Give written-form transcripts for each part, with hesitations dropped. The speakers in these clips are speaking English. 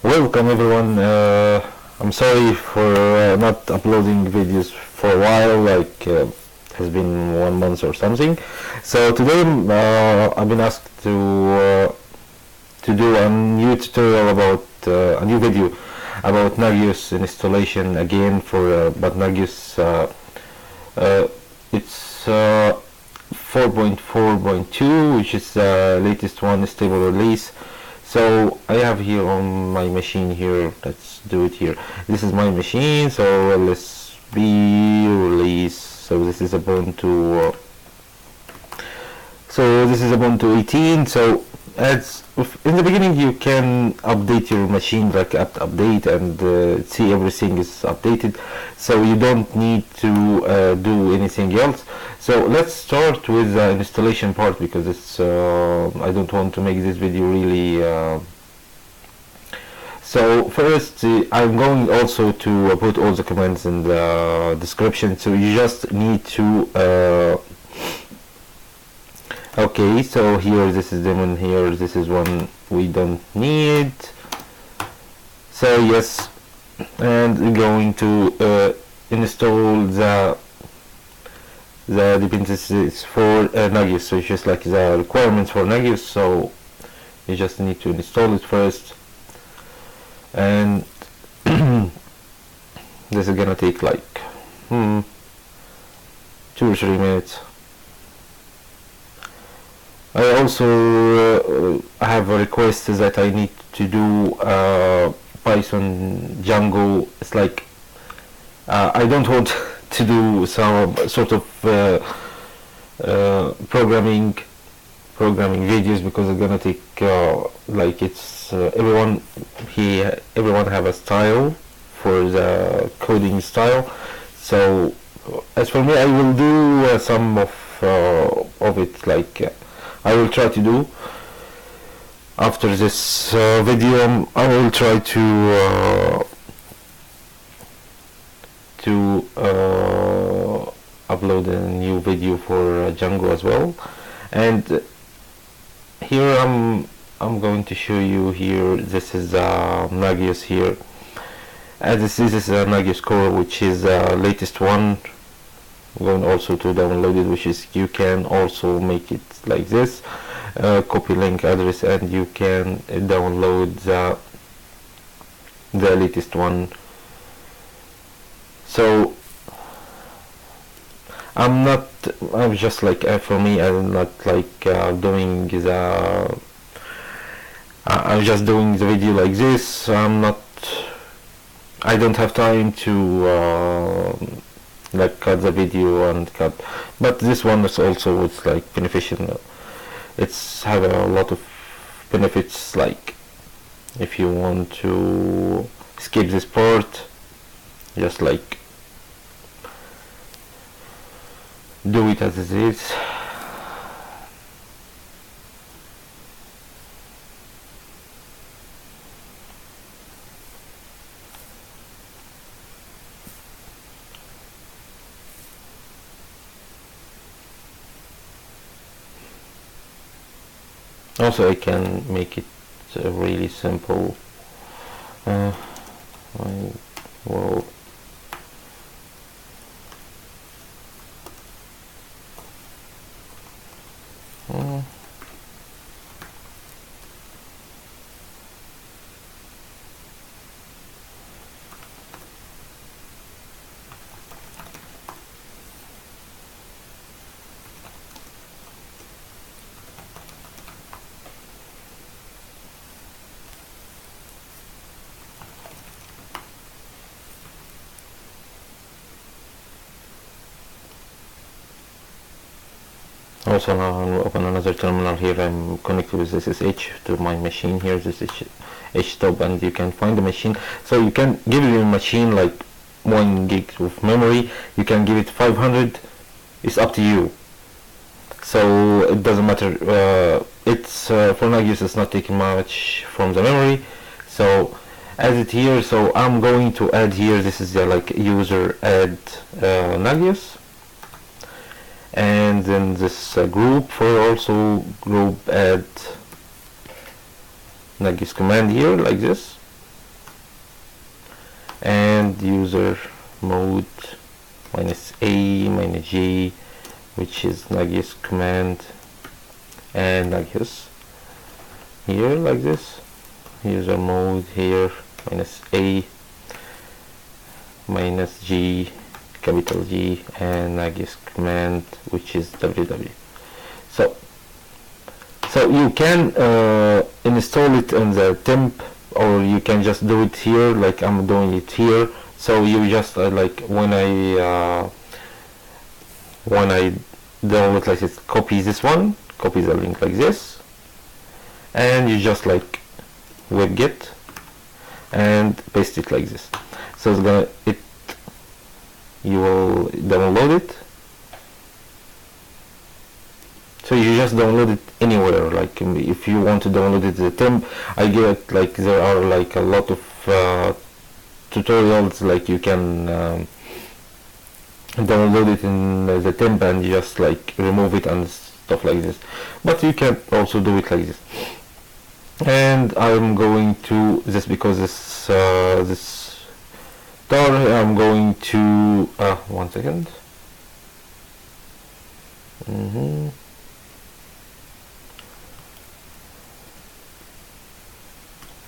Welcome everyone. I'm sorry for not uploading videos for a while, like has been 1 month or something. So today I've been asked to do a new tutorial about a new video about Nagios installation again for but Nagios it's 4.4.2, which is the latest one, stable release. So I have here on my machine here, let's do it here. This is my machine, so let's be release. So this is Ubuntu 18. So as in the beginning you can update your machine like apt-update and see everything is updated, so you don't need to do anything else. So let's start with the installation part, because it's I don't want to make this video really so first I'm going also to put all the commands in the description, so you just need to okay, so here this is them, and here this is one we don't need. So yes, and we're going to install the dependencies for Nagios. So it's just like the requirements for Nagios, so you just need to install it first, and this is gonna take like 2 or 3 minutes. I also have a request that I need to do Python Django. It's like I don't want to do some sort of programming videos, because it's gonna take like it's everyone have a style for the coding style. So as for me, I will do some of it, like I will try to do after this video. I will try to upload a new video for Django as well. And here I'm going to show you here. This is Nagios here, and this is a Nagios core, which is the latest one. I'm going also to download it, which is you can also make it like this, copy link address, and you can download the latest one. So I'm just like for me, I'm not like doing the I'm just doing the video like this. I don't have time to like cut the video and cut, but this one is also, it's like beneficial. It's have a lot of benefits, like if you want to skip this part, just like do it as it is. Also I can make it really simple. Well, also now I'll open another terminal here. I'm connected with SSH to my machine here, this is htop, and you can find the machine. So you can give your machine like 1 gig of memory, you can give it 500, it's up to you. So it doesn't matter, it's for Nagios, it's not taking much from the memory. So add it here. So I'm going to add here, this is the like useradd Nagios, and then this group for also group add Nagios command here like this. and user mode -a -g, which is nagios command, and nagios here like this, user mode here -a -g, capital G, and nagios command, which is ww. So you can install it on the temp, or you can just do it here like I'm doing it here. So you just like when I download like this, copy this one, copy the link like this, and you just like wget and paste it like this. So it's you will download it. So you just download it anywhere. Like if you want to download it the temp, I get like there are like a lot of tutorials, like you can download it in the temp and just like remove it and stuff like this, but you can also do it like this. And I'm going to this because this I'm going to 1 second.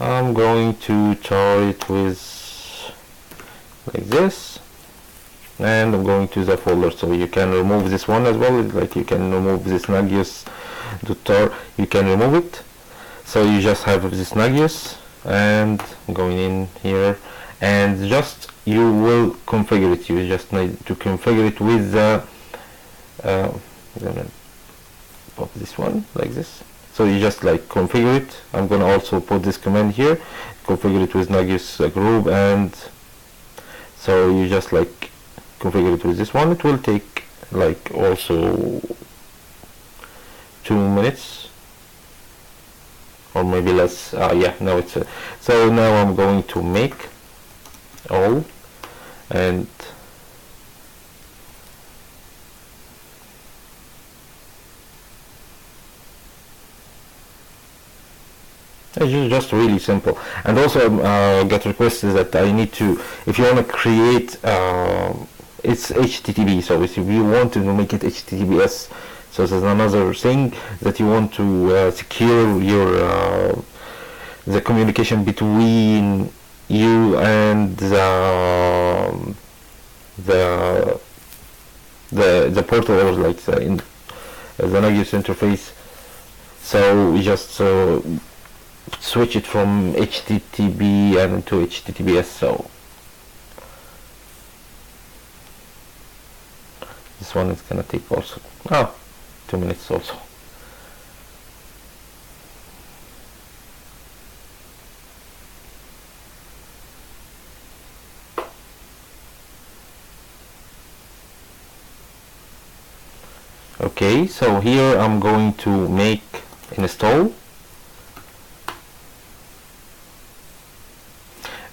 I'm going to tar it with like this, and I'm going to the folder. So you can remove this one as well, like you can remove this nagios.tar, you can remove it. So you just have this nagios, and going in here, and just you will configure it. You just need to configure it with the I'm gonna pop this one like this. So you just like configure it. I'm gonna also put this command here, configure it with nagios-group, and so you just like configure it with this one. It will take like also 2 minutes or maybe less. Yeah, now it's so now I'm going to make all, and it's just really simple. And also get requested that I need to, if you want to create it's HTTP, so if you want to make it HTTPS, so there's another thing that you want to secure your the communication between you and the portal, or like the Nagios interface. So we just switch it from HTTP and to HTTPS. So this one is gonna take also 2 minutes also. Okay, so here I'm going to make install,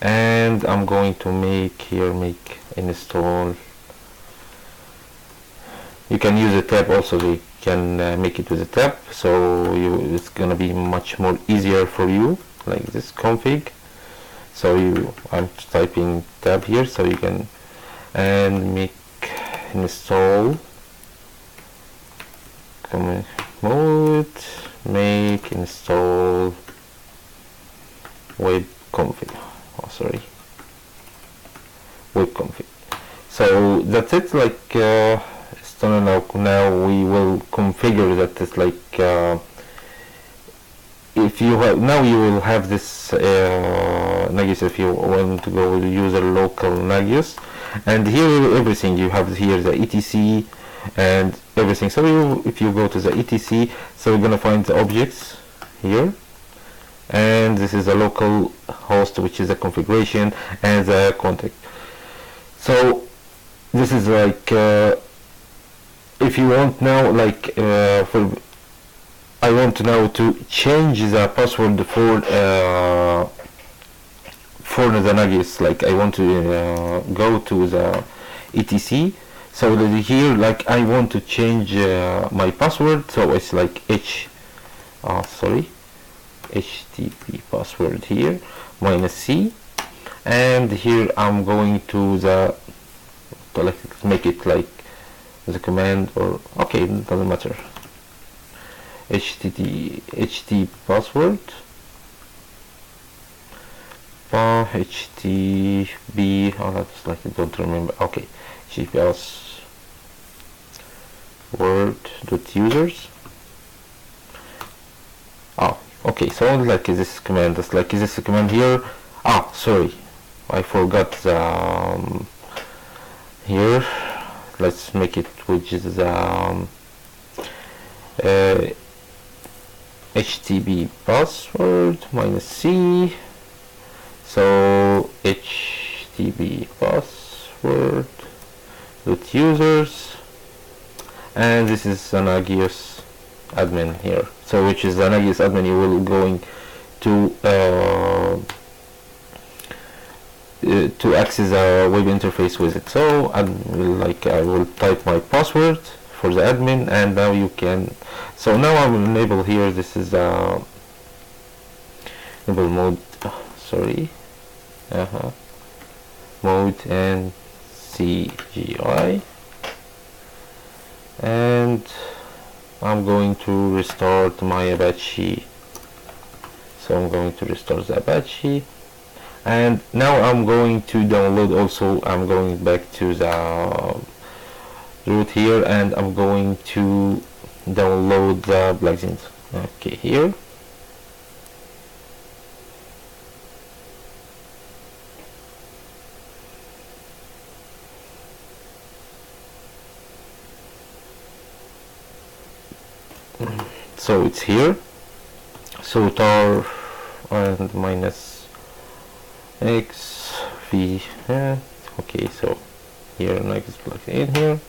and I'm going to make install. You can use a tab also, you can make it with a tab, so it's gonna be much more easier for you, like this config. So I'm typing tab here, so you can, and make install mode, make install web config. Web config. So that's it. Like it's done now. Now we will configure that. It's like if you have now, you will have this Nagios. If you want to go with user local Nagios, and here everything you have here, the etc and everything. So if you go to the etc, so we're gonna find the objects here, and this is a local host, which is a configuration, and the contact. So this is like if you want now, like I want now to change the password for the Nagios. Like I want to go to the etc. So that here, like I want to change my password, so it's like HTTP password here -c, and here I'm going to the let's make it like the command, or okay, it doesn't matter. HT password HTB, oh, that's like I don't remember. Okay, HTTP password.users. Oh, okay, so like this command, that's like this command here. Ah, sorry, I forgot the here. Let's make it, which is HTTP password -c. So HTTP password with users, and this is a nagios admin here. So which is a nagios admin, you will going to access a web interface with it. So I will type my password for the admin, and now you can. So now I will enable here. This is enable mode. Sorry. Mode and CGI, and I'm going to restart my Apache. So I'm going to restart the Apache, and now I'm going to download also. I'm going back to the root here, and I'm going to download the plugins. Okay, here. So it's here. So tar and minus x v. Okay, so here next plug in here,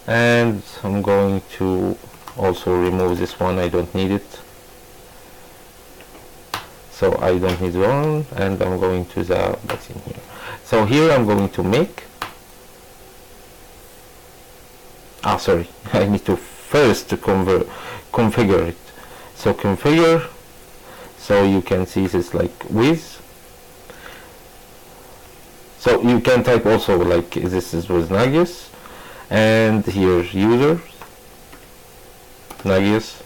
and I'm going to also remove this one. I don't need it. So I don't need one, and I'm going to the box in here. So here I'm going to make. Ah, sorry, I need to first configure it. So configure, so you can see this like with. So you can type also like this is with nagios, and here users nagios.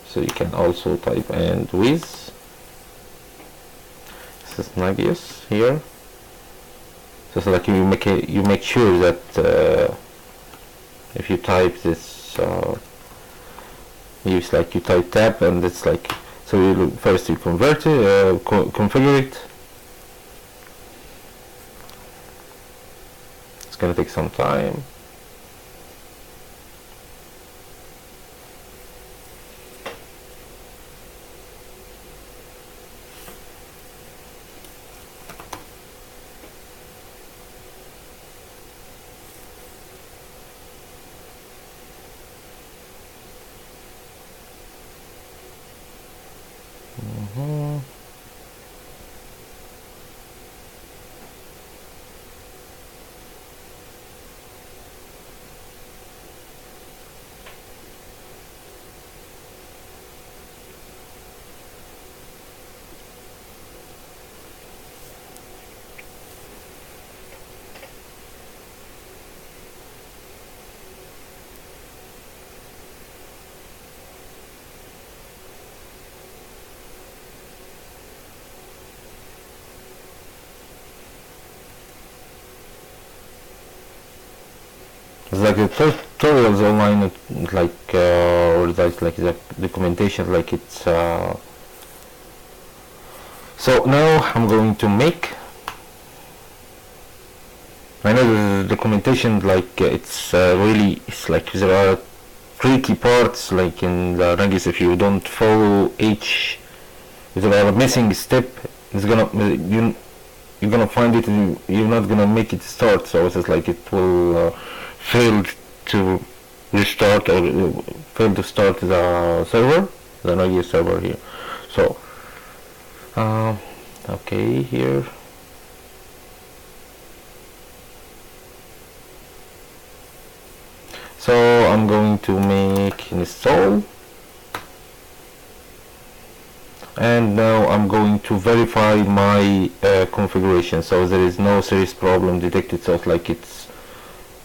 So you can also type and with. This is nagios here. So it's like you make sure that if you type this, use like you type tab, and it's like, so you first you convert it, configure it. It's gonna take some time. It's like the tutorials online, like or that's like the documentation, like it's. So now I'm going to make. I know the documentation, like it's really, it's like there are tricky parts, like in the nagios. If you don't follow each, if there are a missing step, it's gonna you're gonna find it, and you're not gonna make it start. So it's just like it will fail to restart, or fail to start the server, the nagios server here. So okay, here. So I'm going to make install, and now I'm going to verify my configuration, so there is no serious problem detected. So it's like it's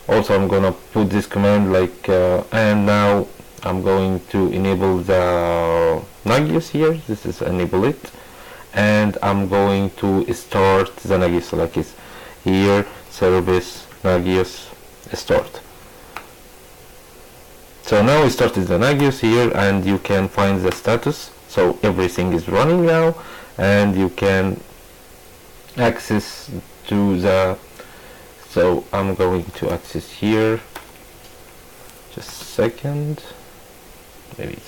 also, I'm gonna put this command like and now I'm going to enable the Nagios here. This is enable it, and I'm going to start the Nagios, like it's here, service Nagios start. So now we started the Nagios here, and you can find the status. So everything is running now, and you can access to the, so I'm going to access here, just a second, maybe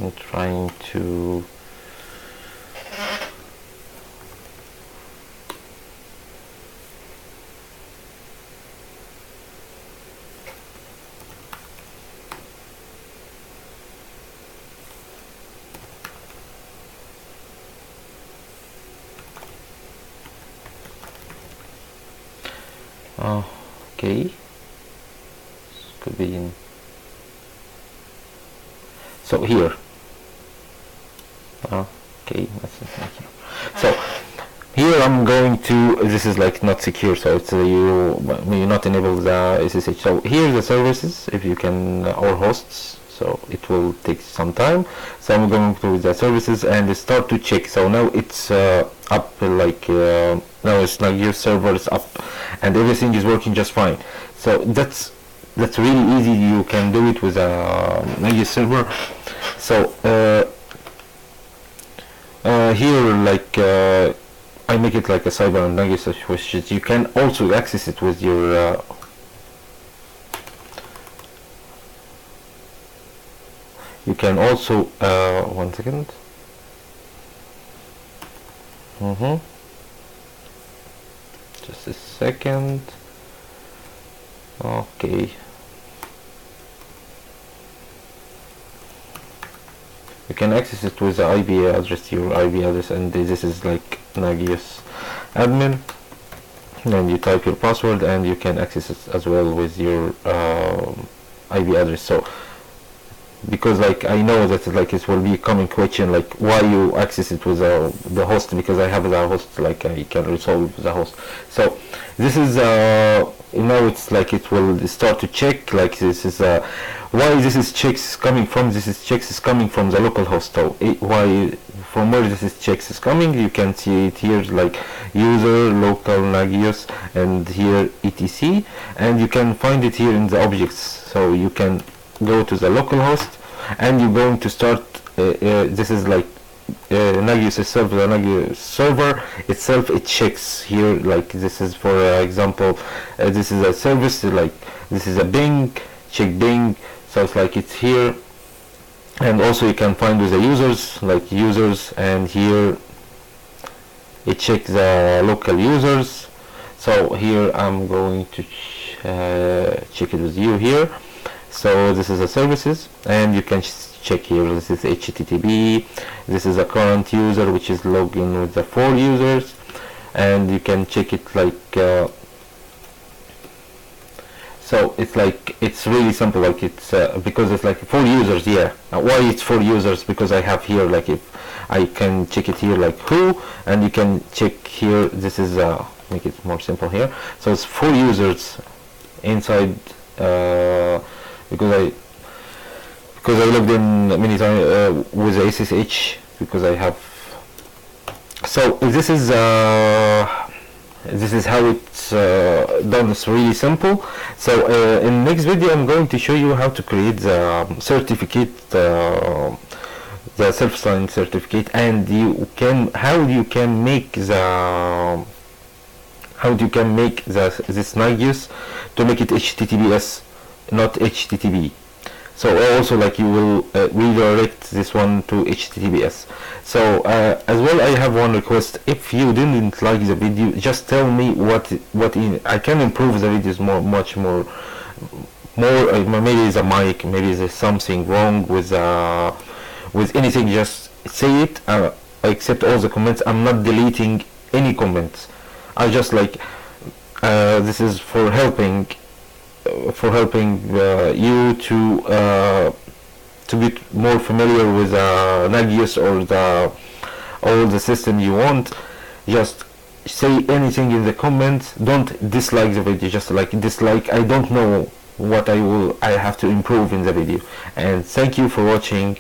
I'm trying to okay, this could be in, so here, okay, that's it. So here I'm going to, this is like not secure, so it's you not enable the SSH. So here the services, if you can, or hosts, so it will take some time. So I'm going to the services and start to check. So now it's up, like now it's nagios-server is up and everything is working just fine. So that's really easy. You can do it with a nagios-server. So here, like I make it like a cyber and Nagios, which you can also access it with your you can also one second. Just a second. Okay. You can access it with the IP address, your IP address, and this is like Nagios admin, and you type your password and you can access it as well with your IP address. So because like I know that like it will be a common question, like why you access it with the host, because I have the host, like I can resolve the host. So this is now it's like it will start to check, like this is why this is checks coming from, this is checks is coming from the local host. So why, from where this is checks is coming, you can see it here, like user local Nagios and here etc, and you can find it here in the objects. So you can go to the local host and you're going to start this is like nagios-server, the nagios-server itself, it checks here, like this is for example this is a service, like this is a Bing, check Bing, so it's like it's here. And also you can find with the users, like users, and here it checks the local users. So here I'm going to check it with you here. So this is the services, and you can check here, this is HTTP, this is a current user which is logged in with the 4 users, and you can check it like so it's like it's really simple, like it's because it's like 4 users. Yeah, why it's 4 users? Because I have here, like if I can check it here like who, and you can check here, this is make it more simple here. So it's 4 users inside because I logged in many times with the SSH, because I have. So this is how it's done. It's really simple. So in next video I'm going to show you how to create the certificate, the self-signed certificate, and how you can make this Nagios to make it HTTPS, not HTTP. So also like you will redirect this one to HTTPS. So as well, I have one request. If you didn't like the video, just tell me what I can improve the videos much more. Maybe it's a mic, maybe there's something wrong with with anything, just say it. I accept all the comments. I'm not deleting any comments. I just like this is for helping you to get more familiar with Nagios or the system you want. Just say anything in the comments. Don't dislike the video. Just like dislike, I don't know what I have to improve in the video. And thank you for watching.